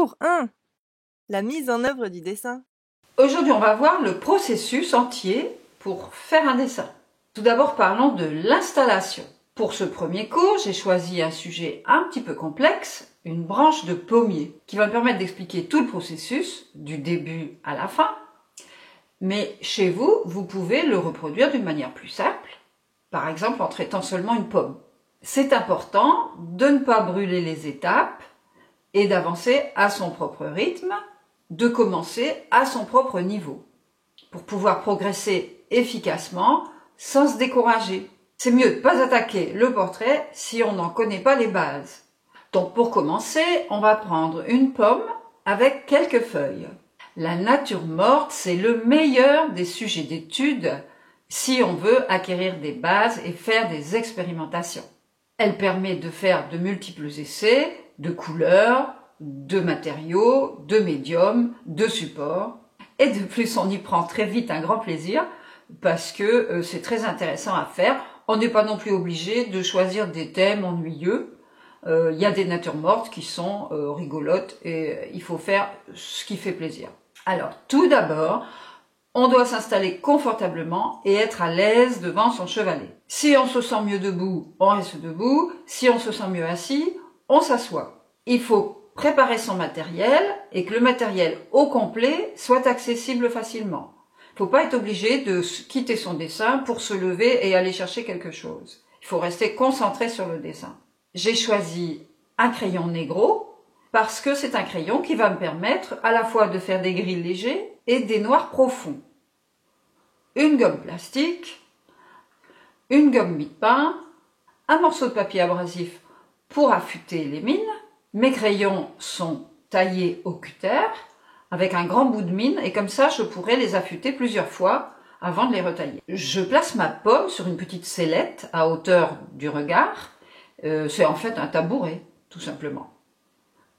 Jour 1. La mise en œuvre du dessin. Aujourd'hui, on va voir le processus entier pour faire un dessin. Tout d'abord, parlons de l'installation. Pour ce premier cours, j'ai choisi un sujet un petit peu complexe, une branche de pommier, qui va me permettre d'expliquer tout le processus, du début à la fin. Mais chez vous, vous pouvez le reproduire d'une manière plus simple, par exemple en traitant seulement une pomme. C'est important de ne pas brûler les étapes et d'avancer à son propre rythme, de commencer à son propre niveau, pour pouvoir progresser efficacement sans se décourager. C'est mieux de ne pas attaquer le portrait si on n'en connaît pas les bases. Donc pour commencer, on va prendre une pomme avec quelques feuilles. La nature morte, c'est le meilleur des sujets d'étude si on veut acquérir des bases et faire des expérimentations. Elle permet de faire de multiples essais, de couleurs, de matériaux, de médiums, de supports. Et de plus, on y prend très vite un grand plaisir parce que c'est très intéressant à faire. On n'est pas non plus obligé de choisir des thèmes ennuyeux. Il y a des natures mortes qui sont rigolotes et il faut faire ce qui fait plaisir. Alors, tout d'abord, on doit s'installer confortablement et être à l'aise devant son chevalet. Si on se sent mieux debout, on reste debout. Si on se sent mieux assis, on s'assoit. Il faut préparer son matériel et que le matériel au complet soit accessible facilement. Il ne faut pas être obligé de quitter son dessin pour se lever et aller chercher quelque chose. Il faut rester concentré sur le dessin. J'ai choisi un crayon Negro parce que c'est un crayon qui va me permettre à la fois de faire des gris légers et des noirs profonds. Une gomme plastique, une gomme mie-de-pain, un morceau de papier abrasif pour affûter les mines. Mes crayons sont taillés au cutter avec un grand bout de mine et comme ça je pourrai les affûter plusieurs fois avant de les retailler. Je place ma pomme sur une petite sellette à hauteur du regard. C'est en fait un tabouret, tout simplement.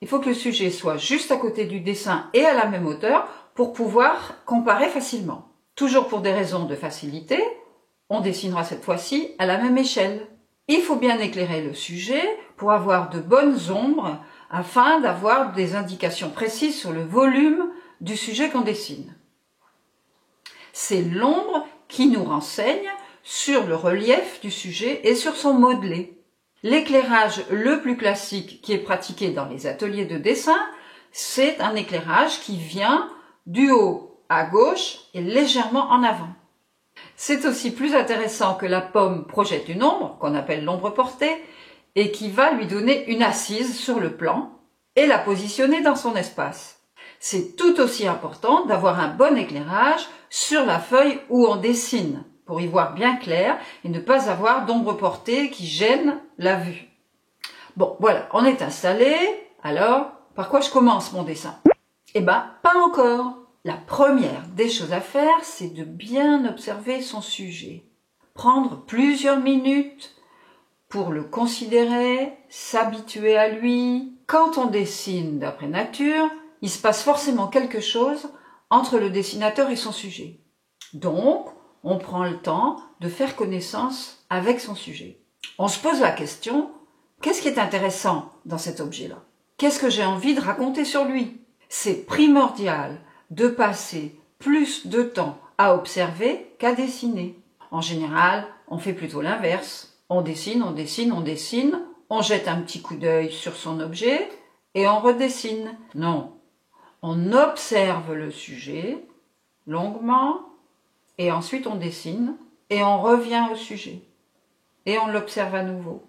Il faut que le sujet soit juste à côté du dessin et à la même hauteur pour pouvoir comparer facilement. Toujours pour des raisons de facilité, on dessinera cette fois-ci à la même échelle. Il faut bien éclairer le sujet pour avoir de bonnes ombres afin d'avoir des indications précises sur le volume du sujet qu'on dessine. C'est l'ombre qui nous renseigne sur le relief du sujet et sur son modelé. L'éclairage le plus classique qui est pratiqué dans les ateliers de dessin, c'est un éclairage qui vient du haut à gauche et légèrement en avant. C'est aussi plus intéressant que la pomme projette une ombre, qu'on appelle l'ombre portée, et qui va lui donner une assise sur le plan et la positionner dans son espace. C'est tout aussi important d'avoir un bon éclairage sur la feuille où on dessine, pour y voir bien clair et ne pas avoir d'ombre portée qui gêne la vue. Bon, voilà, on est installé. Alors, par quoi je commence mon dessin? Eh ben, pas encore. La première des choses à faire, c'est de bien observer son sujet. Prendre plusieurs minutes pour le considérer, s'habituer à lui. Quand on dessine d'après nature, il se passe forcément quelque chose entre le dessinateur et son sujet. Donc, on prend le temps de faire connaissance avec son sujet. On se pose la question, qu'est-ce qui est intéressant dans cet objet-là? Qu'est-ce que j'ai envie de raconter sur lui? C'est primordial de passer plus de temps à observer qu'à dessiner. En général, on fait plutôt l'inverse. On dessine, on dessine, on dessine, on jette un petit coup d'œil sur son objet et on redessine. Non, on observe le sujet longuement et ensuite on dessine et on revient au sujet et on l'observe à nouveau.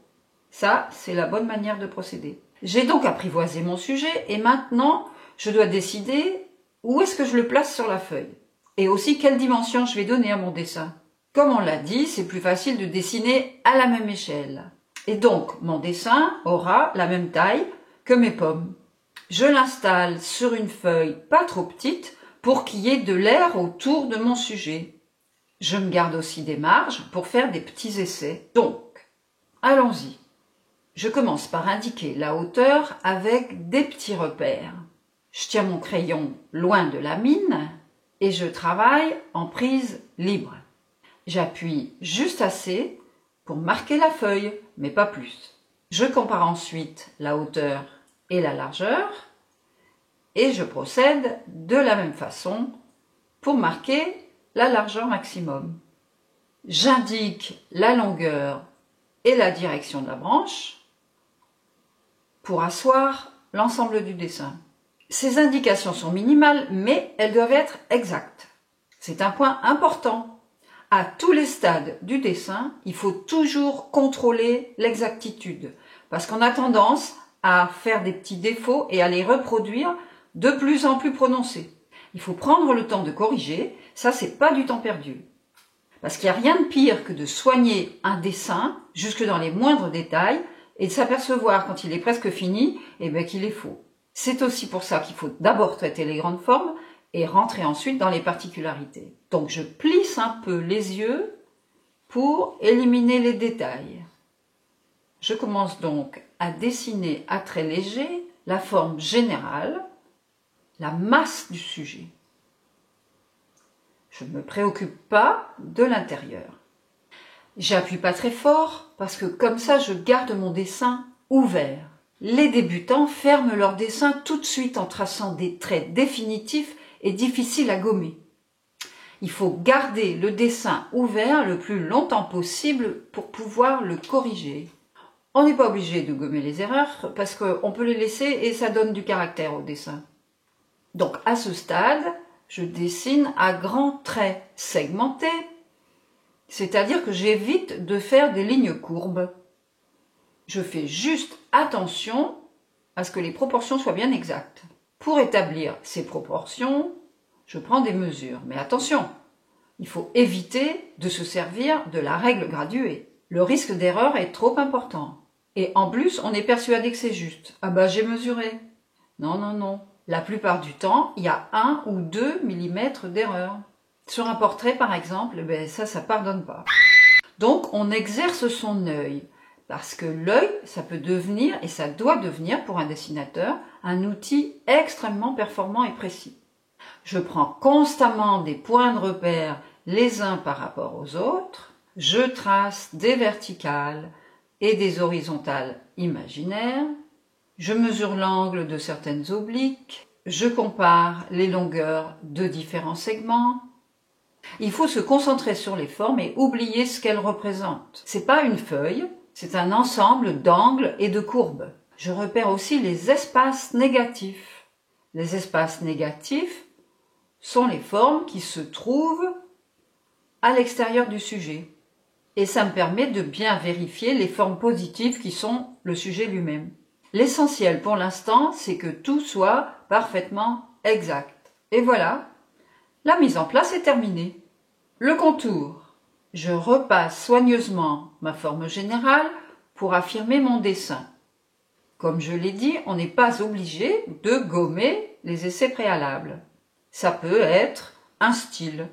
Ça, c'est la bonne manière de procéder. J'ai donc apprivoisé mon sujet et maintenant, je dois décider où est-ce que je le place sur la feuille et aussi quelle dimension je vais donner à mon dessin. Comme on l'a dit, c'est plus facile de dessiner à la même échelle. Et donc, mon dessin aura la même taille que mes pommes. Je l'installe sur une feuille pas trop petite pour qu'il y ait de l'air autour de mon sujet. Je me garde aussi des marges pour faire des petits essais. Donc, allons-y. Je commence par indiquer la hauteur avec des petits repères. Je tiens mon crayon loin de la mine et je travaille en prise libre. J'appuie juste assez pour marquer la feuille, mais pas plus. Je compare ensuite la hauteur et la largeur Et je procède de la même façon pour marquer la largeur maximum. J'indique la longueur et la direction de la branche pour asseoir l'ensemble du dessin. Ces indications sont minimales, mais elles doivent être exactes. C'est un point important. À tous les stades du dessin, il faut toujours contrôler l'exactitude, parce qu'on a tendance à faire des petits défauts et à les reproduire de plus en plus prononcés. Il faut prendre le temps de corriger, ça c'est pas du temps perdu. Parce qu'il n'y a rien de pire que de soigner un dessin jusque dans les moindres détails et de s'apercevoir quand il est presque fini, qu'il est faux. C'est aussi pour ça qu'il faut d'abord traiter les grandes formes et rentrer ensuite dans les particularités. Donc je plisse un peu les yeux pour éliminer les détails. Je commence donc à dessiner à trait léger la forme générale, la masse du sujet. Je ne me préoccupe pas de l'intérieur. J'appuie pas très fort parce que comme ça je garde mon dessin ouvert. Les débutants ferment leur dessin tout de suite en traçant des traits définitifs et difficiles à gommer. Il faut garder le dessin ouvert le plus longtemps possible pour pouvoir le corriger. On n'est pas obligé de gommer les erreurs parce qu'on peut les laisser et ça donne du caractère au dessin. Donc à ce stade, je dessine à grands traits segmentés, c'est-à-dire que j'évite de faire des lignes courbes. Je fais juste attention à ce que les proportions soient bien exactes. Pour établir ces proportions, je prends des mesures. Mais attention, il faut éviter de se servir de la règle graduée. Le risque d'erreur est trop important. Et en plus, on est persuadé que c'est juste. Ah bah j'ai mesuré. Non, non, non. La plupart du temps, il y a 1 ou 2 mm d'erreur. Sur un portrait, par exemple, ça pardonne pas. Donc, on exerce son œil. Parce que l'œil, ça peut devenir, et ça doit devenir pour un dessinateur, un outil extrêmement performant et précis. Je prends constamment des points de repère les uns par rapport aux autres. Je trace des verticales et des horizontales imaginaires. Je mesure l'angle de certaines obliques. Je compare les longueurs de différents segments. Il faut se concentrer sur les formes et oublier ce qu'elles représentent. C'est pas une feuille. C'est un ensemble d'angles et de courbes. Je repère aussi les espaces négatifs. Les espaces négatifs sont les formes qui se trouvent à l'extérieur du sujet. Et ça me permet de bien vérifier les formes positives qui sont le sujet lui-même. L'essentiel pour l'instant, c'est que tout soit parfaitement exact. Et voilà, la mise en place est terminée. Le contour. Je repasse soigneusement ma forme générale pour affirmer mon dessin. Comme je l'ai dit, on n'est pas obligé de gommer les essais préalables. Ça peut être un style.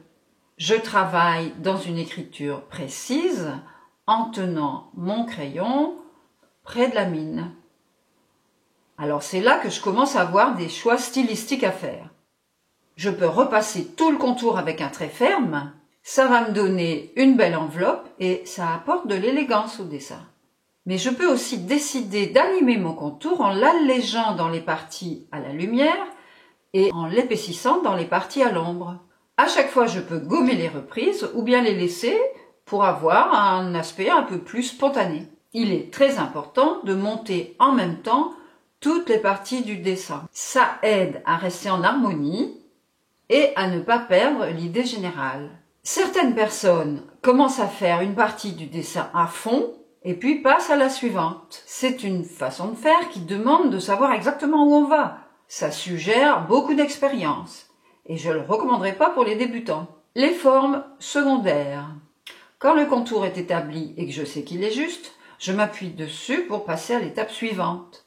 Je travaille dans une écriture précise en tenant mon crayon près de la mine. Alors c'est là que je commence à avoir des choix stylistiques à faire. Je peux repasser tout le contour avec un trait ferme. Ça va me donner une belle enveloppe et ça apporte de l'élégance au dessin. Mais je peux aussi décider d'animer mon contour en l'allégeant dans les parties à la lumière et en l'épaississant dans les parties à l'ombre. À chaque fois, je peux gommer les reprises ou bien les laisser pour avoir un aspect un peu plus spontané. Il est très important de monter en même temps toutes les parties du dessin. Ça aide à rester en harmonie et à ne pas perdre l'idée générale. Certaines personnes commencent à faire une partie du dessin à fond et puis passent à la suivante. C'est une façon de faire qui demande de savoir exactement où on va. Ça suggère beaucoup d'expérience et je ne le recommanderais pas pour les débutants. Les formes secondaires. Quand le contour est établi et que je sais qu'il est juste, je m'appuie dessus pour passer à l'étape suivante.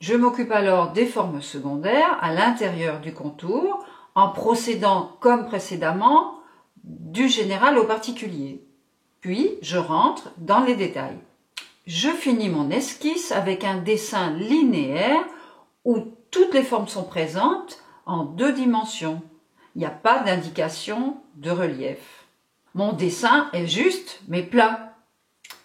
Je m'occupe alors des formes secondaires à l'intérieur du contour en procédant comme précédemment du général au particulier. Puis, je rentre dans les détails. Je finis mon esquisse avec un dessin linéaire où toutes les formes sont présentes en 2 dimensions. Il n'y a pas d'indication de relief. Mon dessin est juste mais plat.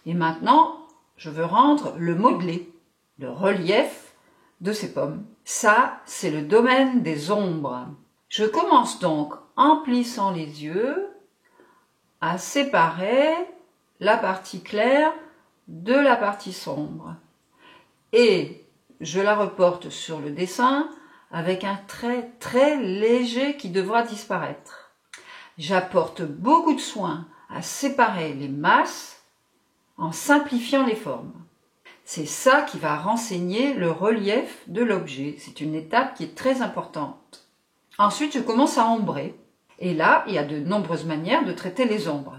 Et maintenant, je veux rendre le modelé, le relief de ces pommes. Ça, c'est le domaine des ombres. Je commence donc, en plissant les yeux, à séparer la partie claire de la partie sombre. Et je la reporte sur le dessin avec un trait très léger qui devra disparaître. J'apporte beaucoup de soin à séparer les masses en simplifiant les formes. C'est ça qui va renseigner le relief de l'objet. C'est une étape qui est très importante. Ensuite, je commence à ombrer. Et là, il y a de nombreuses manières de traiter les ombres.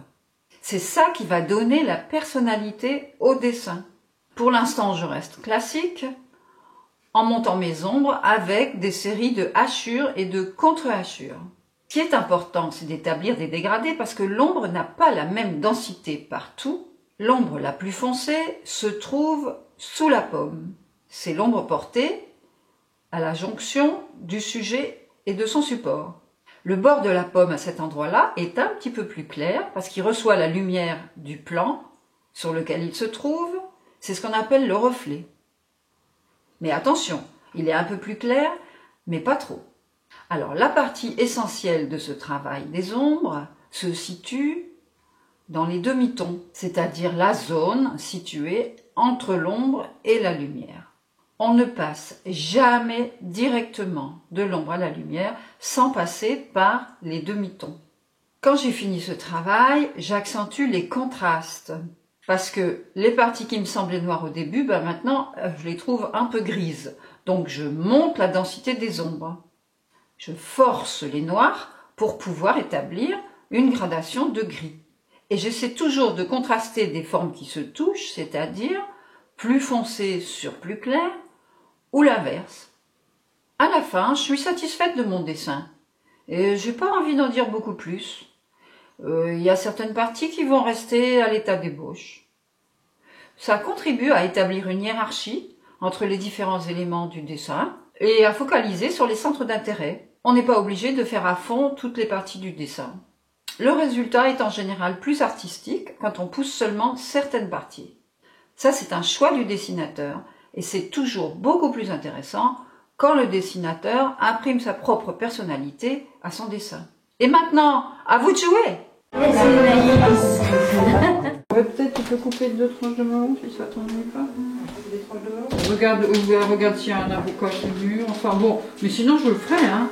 C'est ça qui va donner la personnalité au dessin. Pour l'instant, je reste classique en montant mes ombres avec des séries de hachures et de contre-hachures. Ce qui est important, c'est d'établir des dégradés parce que l'ombre n'a pas la même densité partout. L'ombre la plus foncée se trouve sous la pomme. C'est l'ombre portée à la jonction du sujet et de son support. Le bord de la pomme à cet endroit-là est un petit peu plus clair parce qu'il reçoit la lumière du plan sur lequel il se trouve. C'est ce qu'on appelle le reflet. Mais attention, il est un peu plus clair, mais pas trop. Alors la partie essentielle de ce travail des ombres se situe dans les demi-tons, c'est-à-dire la zone située entre l'ombre et la lumière. On ne passe jamais directement de l'ombre à la lumière sans passer par les demi-tons. Quand j'ai fini ce travail, j'accentue les contrastes parce que les parties qui me semblaient noires au début, maintenant je les trouve un peu grises. Donc je monte la densité des ombres. Je force les noirs pour pouvoir établir une gradation de gris. Et j'essaie toujours de contraster des formes qui se touchent, c'est-à-dire plus foncé sur plus clair, ou l'inverse. À la fin, je suis satisfaite de mon dessin. Et j'ai pas envie d'en dire beaucoup plus. Il y a certaines parties qui vont rester à l'état d'ébauche. Ça contribue à établir une hiérarchie entre les différents éléments du dessin et à focaliser sur les centres d'intérêt. On n'est pas obligé de faire à fond toutes les parties du dessin. Le résultat est en général plus artistique quand on pousse seulement certaines parties. Ça, c'est un choix du dessinateur et c'est toujours beaucoup plus intéressant quand le dessinateur imprime sa propre personnalité à son dessin. Et maintenant, à vous de jouer! Peut-être tu peux couper 2 tranches de melon si ça t'ennuie pas. Regarde s'il y a un avocat sur le mur. Enfin bon, mais sinon je le ferai, hein.